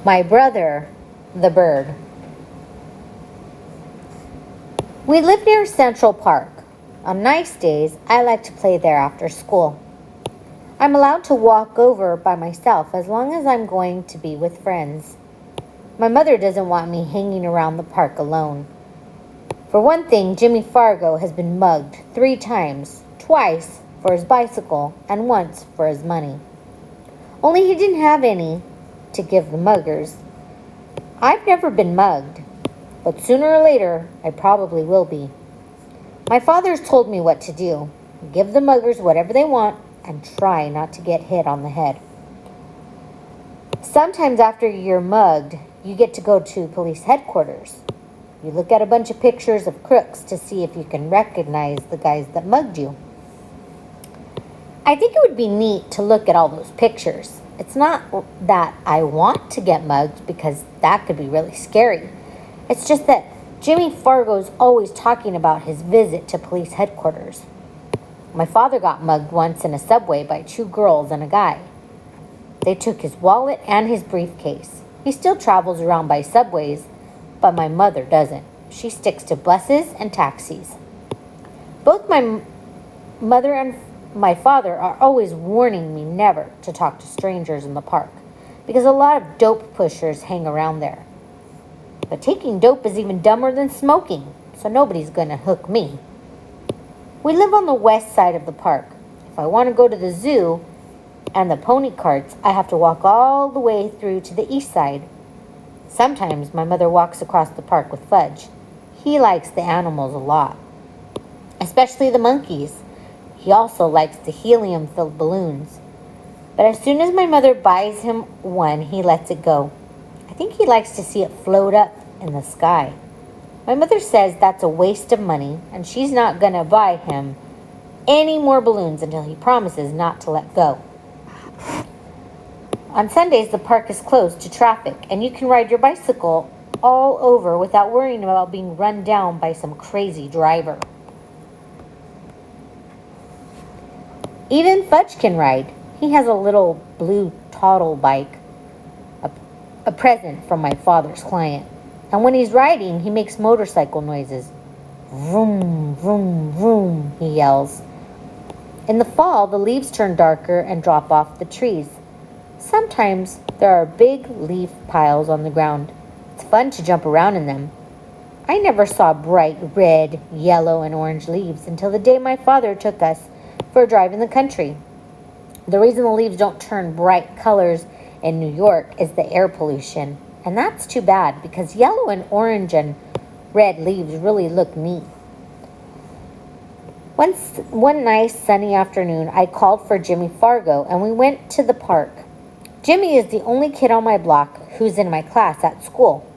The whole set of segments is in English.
My brother, the bird. We live near Central Park. On nice days, I like to play there after school. I'm allowed to walk over by myself as long as I'm going to be with friends. My mother doesn't want me hanging around the park alone. For one thing, Jimmy Fargo has been mugged 3 times, twice for his bicycle and once for his money. Only he didn't have any to give the muggers. I've never been mugged, but sooner or later I probably will be. My father's told me what to do. Give the muggers whatever they want and try not to get hit on the head. Sometimes after you're mugged, you get to go to police headquarters. You look at a bunch of pictures of crooks to see if you can recognize the guys that mugged you. I think it would be neat to look at all those pictures. It's not that I want to get mugged because that could be really scary. It's just that Jimmy Fargo's always talking about his visit to police headquarters. My father got mugged once in a subway by 2 girls and a guy. They took his wallet and his briefcase. He still travels around by subways, but my mother doesn't. She sticks to buses and taxis. Both my mother and my father are always warning me never to talk to strangers in the park because a lot of dope pushers hang around there. But taking dope is even dumber than smoking, so nobody's going to hook me. We live on the west side of the park. If I want to go to the zoo and the pony carts, I have to walk all the way through to the east side. Sometimes my mother walks across the park with Fudge. He likes the animals a lot, especially the monkeys. He also likes the helium-filled balloons. But as soon as my mother buys him one, he lets it go. I think he likes to see it float up in the sky. My mother says that's a waste of money, and she's not going to buy him any more balloons until he promises not to let go. On Sundays, the park is closed to traffic, and you can ride your bicycle all over without worrying about being run down by some crazy driver. Even Fudge can ride. He has a little blue toddle bike, a present from my father's client. And when he's riding, he makes motorcycle noises. Vroom, vroom, vroom, he yells. In the fall, the leaves turn darker and drop off the trees. Sometimes there are big leaf piles on the ground. It's fun to jump around in them. I never saw bright red, yellow, and orange leaves until the day my father took us for a drive in the country. The reason the leaves don't turn bright colors in New York is the air pollution. And that's too bad because yellow and orange and red leaves really look neat. One nice sunny afternoon, I called for Jimmy Fargo and we went to the park. Jimmy is the only kid on my block who's in my class at school.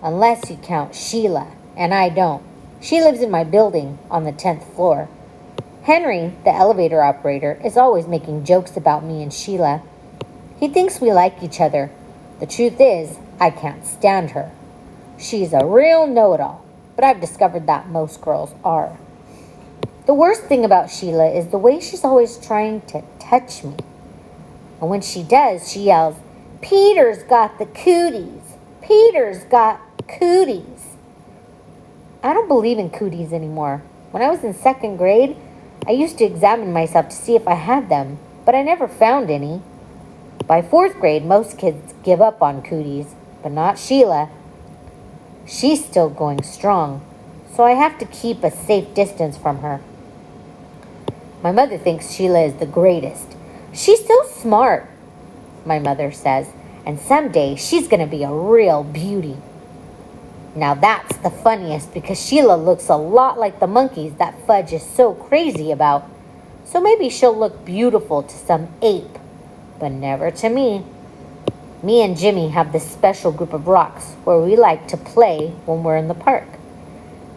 Unless you count Sheila, and I don't. She lives in my building on the 10th floor. Henry, the elevator operator, is always making jokes about me and Sheila. He thinks we like each other. The truth is, I can't stand her. She's a real know-it-all, but I've discovered that most girls are. The worst thing about Sheila is the way she's always trying to touch me. And when she does, she yells, "Peter's got the cooties. Peter's got cooties." I don't believe in cooties anymore. When I was in 2nd grade, I used to examine myself to see if I had them, but I never found any. By 4th grade, most kids give up on cooties, but not Sheila. She's still going strong, so I have to keep a safe distance from her. My mother thinks Sheila is the greatest. She's so smart, my mother says, and someday she's going to be a real beauty. Now that's the funniest because Sheila looks a lot like the monkeys that Fudge is so crazy about. So maybe she'll look beautiful to some ape, but never to me. Me and Jimmy have this special group of rocks where we like to play when we're in the park.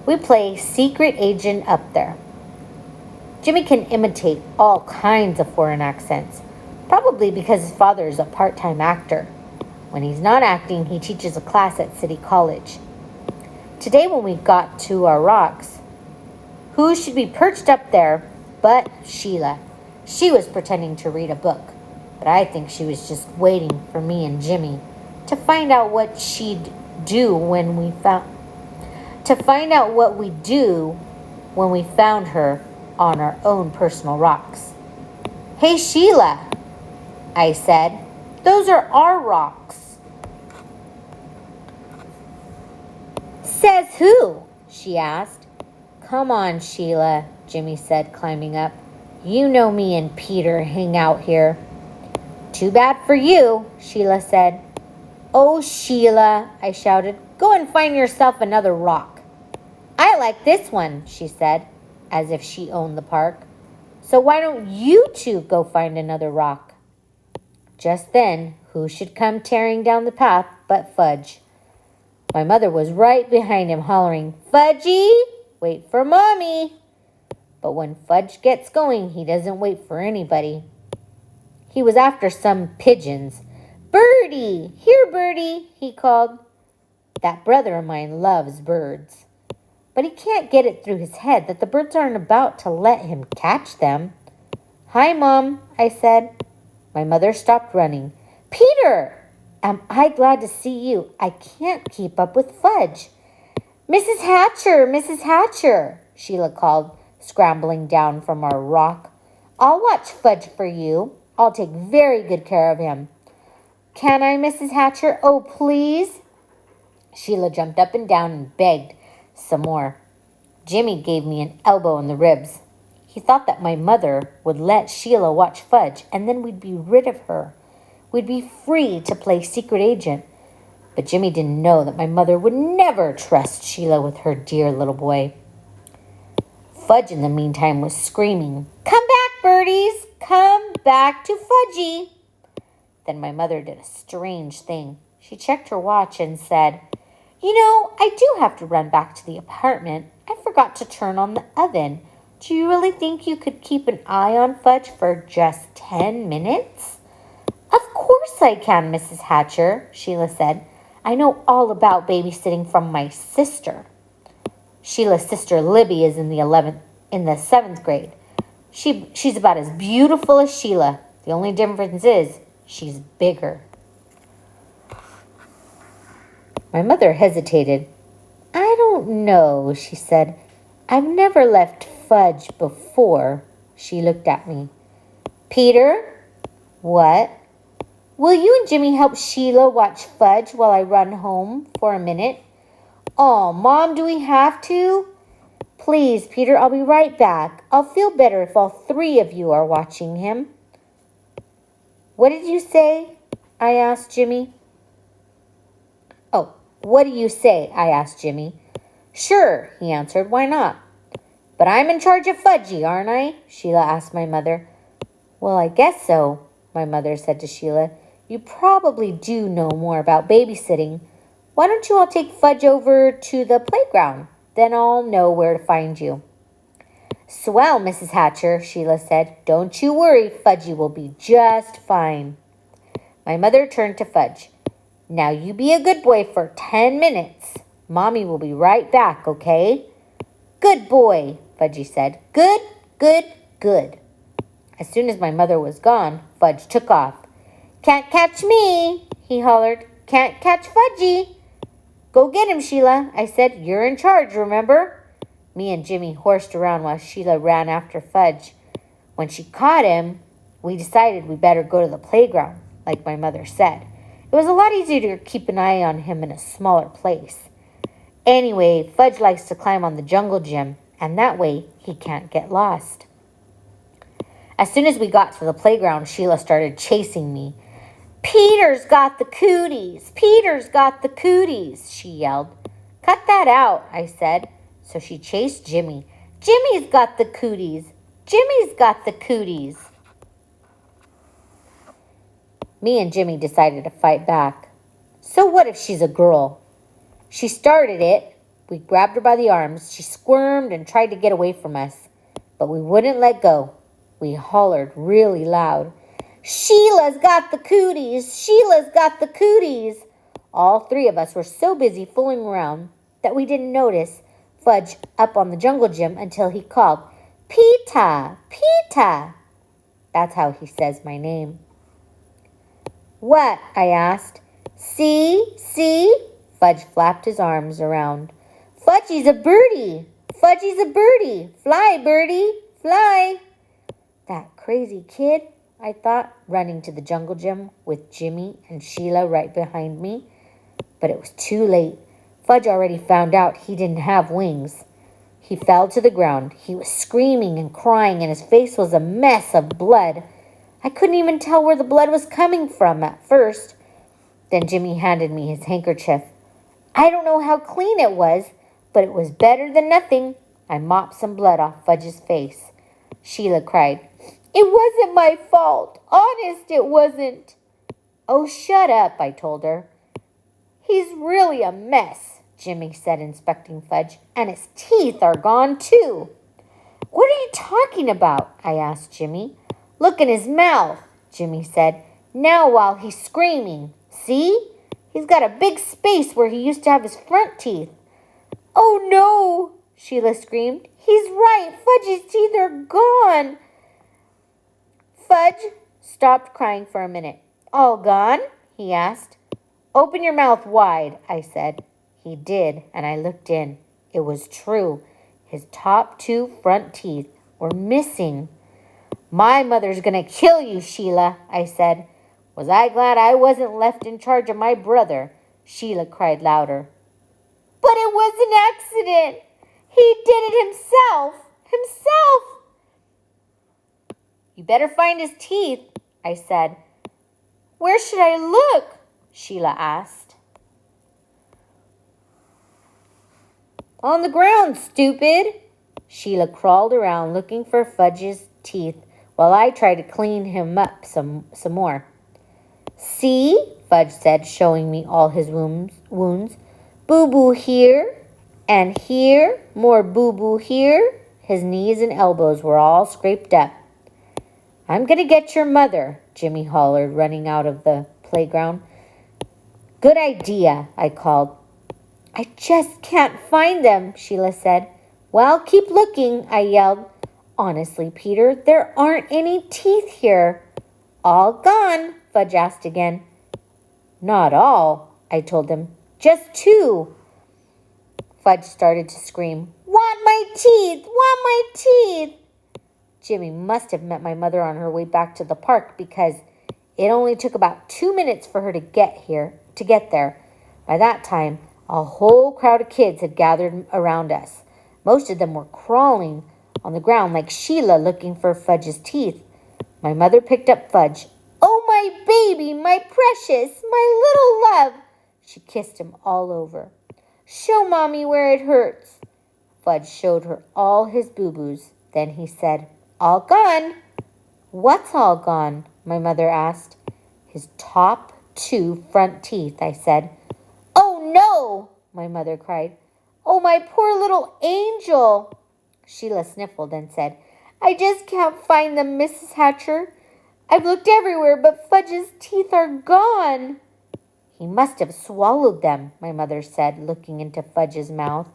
We play secret agent up there. Jimmy can imitate all kinds of foreign accents, probably because his father is a part-time actor. When he's not acting, he teaches a class at City College. Today when we got to our rocks, who should be perched up there but Sheila? She was pretending to read a book, but I think she was just waiting for me and Jimmy. to find out what she'd do when we found to find out what we'd do when we found her on our own personal rocks. "Hey, Sheila," I said, "those are our rocks." "Says who?" she asked. "Come on, Sheila," Jimmy said, climbing up. "You know me and Peter hang out here." "Too bad for you," Sheila said. "Oh, Sheila," I shouted, "go and find yourself another rock." "I like this one," she said, as if she owned the park. "So why don't you two go find another rock?" Just then, who should come tearing down the path but Fudge. My mother was right behind him, hollering, "Fudgy, wait for Mommy." But when Fudge gets going, he doesn't wait for anybody. He was after some pigeons. "Birdie, here, Birdie," he called. That brother of mine loves birds. But he can't get it through his head that the birds aren't about to let him catch them. "Hi, Mom," I said. My mother stopped running. "Peter, am I glad to see you. I can't keep up with Fudge." "Mrs. Hatcher, Mrs. Hatcher," Sheila called, scrambling down from our rock. "I'll watch Fudge for you. I'll take very good care of him." "Can I, Mrs. Hatcher? Oh, please." Sheila jumped up and down and begged some more. Jimmy gave me an elbow in the ribs. He thought that my mother would let Sheila watch Fudge, and then we'd be rid of her. We'd be free to play secret agent. But Jimmy didn't know that my mother would never trust Sheila with her dear little boy. Fudge, in the meantime, was screaming, "Come back, birdies! Come back to Fudgy!" Then my mother did a strange thing. She checked her watch and said, "You know, I do have to run back to the apartment. I forgot to turn on the oven. Do you really think you could keep an eye on Fudge for just 10 minutes? "Of course I can, Mrs. Hatcher," Sheila said. "I know all about babysitting from my sister." Sheila's sister Libby is in the 7th grade. She's about as beautiful as Sheila. The only difference is she's bigger. My mother hesitated. "I don't know," she said. "I've never left Fudge before." She looked at me. "Peter?" "What?" "Will you and Jimmy help Sheila watch Fudge while I run home for a minute?" "Oh, Mom, do we have to?" "Please, Peter, I'll be right back. I'll feel better if all 3 of you are watching him." "What did you say?" I asked Jimmy. "Oh, what do you say?" I asked Jimmy. "Sure," he answered. "Why not?" "But I'm in charge of Fudgy, aren't I?" Sheila asked my mother. "Well, I guess so," my mother said to Sheila. "You probably do know more about babysitting. Why don't you all take Fudge over to the playground? Then I'll know where to find you." "Swell, Mrs. Hatcher," Sheila said. "Don't you worry, Fudgy will be just fine." My mother turned to Fudge. "Now you be a good boy for 10 minutes. Mommy will be right back, okay?" "Good boy," Fudgy said. "Good, good, good." As soon as my mother was gone, Fudge took off. "Can't catch me," he hollered. "Can't catch Fudgy." "Go get him, Sheila," I said. "You're in charge, remember?" Me and Jimmy horsed around while Sheila ran after Fudge. When she caught him, we decided we better go to the playground, like my mother said. It was a lot easier to keep an eye on him in a smaller place. Anyway, Fudge likes to climb on the jungle gym, and that way he can't get lost. As soon as we got to the playground, Sheila started chasing me. "Peter's got the cooties! Peter's got the cooties!" she yelled. "Cut that out," I said. So she chased Jimmy. "Jimmy's got the cooties! Jimmy's got the cooties!" Me and Jimmy decided to fight back. So what if she's a girl? She started it. We grabbed her by the arms. She squirmed and tried to get away from us, but we wouldn't let go. We hollered really loud. "Sheila's got the cooties! Sheila's got the cooties!" All 3 of us were so busy fooling around that we didn't notice Fudge up on the jungle gym until he called, "Pita! Pita!" That's how he says my name. "What?" I asked. See, see? Fudge flapped his arms around. Fudgy's a birdie! Fudgy's a birdie! Fly, birdie, fly! That crazy kid, I thought, running to the jungle gym with Jimmy and Sheila right behind me. But it was too late. Fudge already found out he didn't have wings. He fell to the ground. He was screaming and crying, and his face was a mess of blood. I couldn't even tell where the blood was coming from at first. Then Jimmy handed me his handkerchief. I don't know how clean it was, but it was better than nothing. I mopped some blood off Fudge's face. Sheila cried, It wasn't my fault. Honest, it wasn't. Oh, shut up, I told her. He's really a mess, Jimmy said, inspecting Fudge, and his teeth are gone too. What are you talking about? I asked Jimmy. Look in his mouth, Jimmy said. Now while he's screaming. See? He's got a big space where he used to have his front teeth. Oh no, Sheila screamed. He's right. Fudge's teeth are gone. Fudge stopped crying for a minute. All gone? He asked. Open your mouth wide, I said. He did, and I looked in. It was true. His top two front teeth were missing. My mother's going to kill you, Sheila, I said. Was I glad I wasn't left in charge of my brother? Sheila cried louder. But it was an accident. He did it himself. Himself. You better find his teeth, I said. Where should I look? Sheila asked. On the ground, stupid. Sheila crawled around looking for Fudge's teeth while I tried to clean him up some more. See, Fudge said, showing me all his wounds. Boo-boo here and here, more boo-boo here. His knees and elbows were all scraped up. I'm going to get your mother, Jimmy hollered, running out of the playground. Good idea, I called. I just can't find them, Sheila said. Well, keep looking, I yelled. Honestly, Peter, there aren't any teeth here. All gone, Fudge asked again. Not all, I told him. Just two. Fudge started to scream, Want my teeth! Want my teeth! Jimmy must have met my mother on her way back to the park because it only took about 2 minutes for her to get there. By that time, a whole crowd of kids had gathered around us. Most of them were crawling on the ground like Sheila looking for Fudge's teeth. My mother picked up Fudge. Oh, my baby, my precious, my little love. She kissed him all over. Show Mommy where it hurts. Fudge showed her all his boo-boos. Then he said, All gone. What's all gone? My mother asked. His top two front teeth, I said. Oh, no, my mother cried. Oh, my poor little angel. Sheila sniffled and said, I just can't find them, Mrs. Hatcher. I've looked everywhere, but Fudge's teeth are gone. He must have swallowed them, my mother said, looking into Fudge's mouth.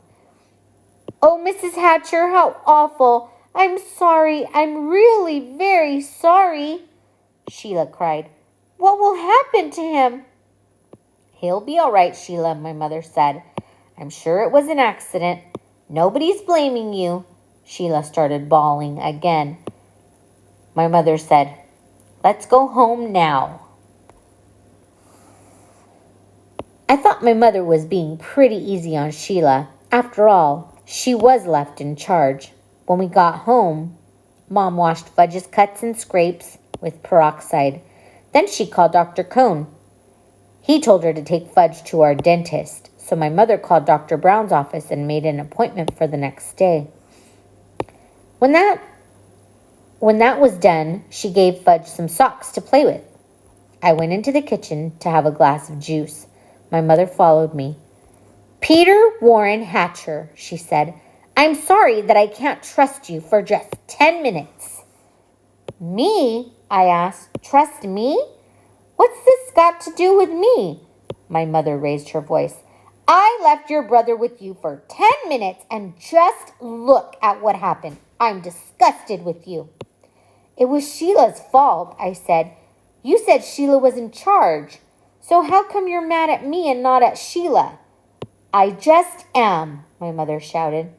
Oh, Mrs. Hatcher, how awful. I'm sorry. I'm really very sorry, Sheila cried. What will happen to him? He'll be all right, Sheila, my mother said. I'm sure it was an accident. Nobody's blaming you. Sheila started bawling again. My mother said, Let's go home now. I thought my mother was being pretty easy on Sheila. After all, she was left in charge. When we got home, Mom washed Fudge's cuts and scrapes with peroxide. Then she called Dr. Cone. He told her to take Fudge to our dentist, so my mother called Dr. Brown's office and made an appointment for the next day. When that was done, she gave Fudge some socks to play with. I went into the kitchen to have a glass of juice. My mother followed me. Peter Warren Hatcher, she said, I'm sorry that I can't trust you for just 10 minutes. Me? I asked. Trust me? What's this got to do with me? My mother raised her voice. I left your brother with you for 10 minutes and just look at what happened. I'm disgusted with you. It was Sheila's fault, I said. You said Sheila was in charge. So how come you're mad at me and not at Sheila? I just am, my mother shouted.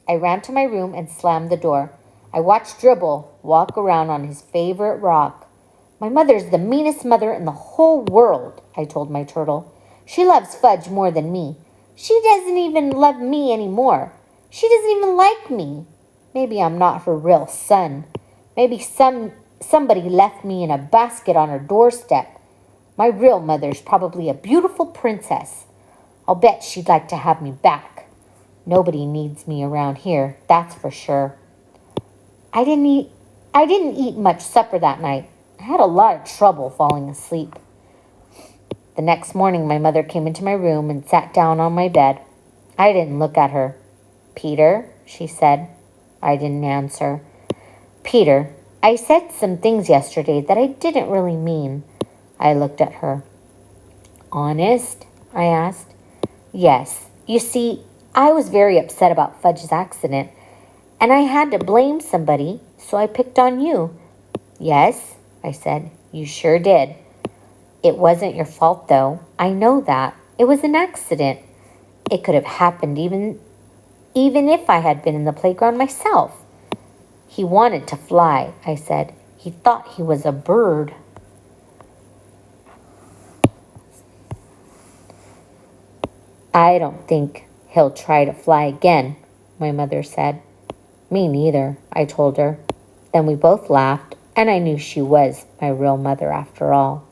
I ran to my room and slammed the door. I watched Dribble walk around on his favorite rock. My mother's the meanest mother in the whole world, I told my turtle. She loves Fudge more than me. She doesn't even love me anymore. She doesn't even like me. Maybe I'm not her real son. Maybe somebody left me in a basket on her doorstep. My real mother's probably a beautiful princess. I'll bet she'd like to have me back. Nobody needs me around here, that's for sure. I didn't eat much supper that night. I had a lot of trouble falling asleep. The next morning, my mother came into my room and sat down on my bed. I didn't look at her. Peter, she said. I didn't answer. Peter, I said some things yesterday that I didn't really mean. I looked at her. Honest? I asked. Yes. You see, I was very upset about Fudge's accident, and I had to blame somebody, so I picked on you. Yes, I said. You sure did. It wasn't your fault, though. I know that. It was an accident. It could have happened even if I had been in the playground myself. He wanted to fly, I said. He thought he was a bird. I don't think he'll try to fly again, my mother said. Me neither, I told her. Then we both laughed, and I knew she was my real mother after all.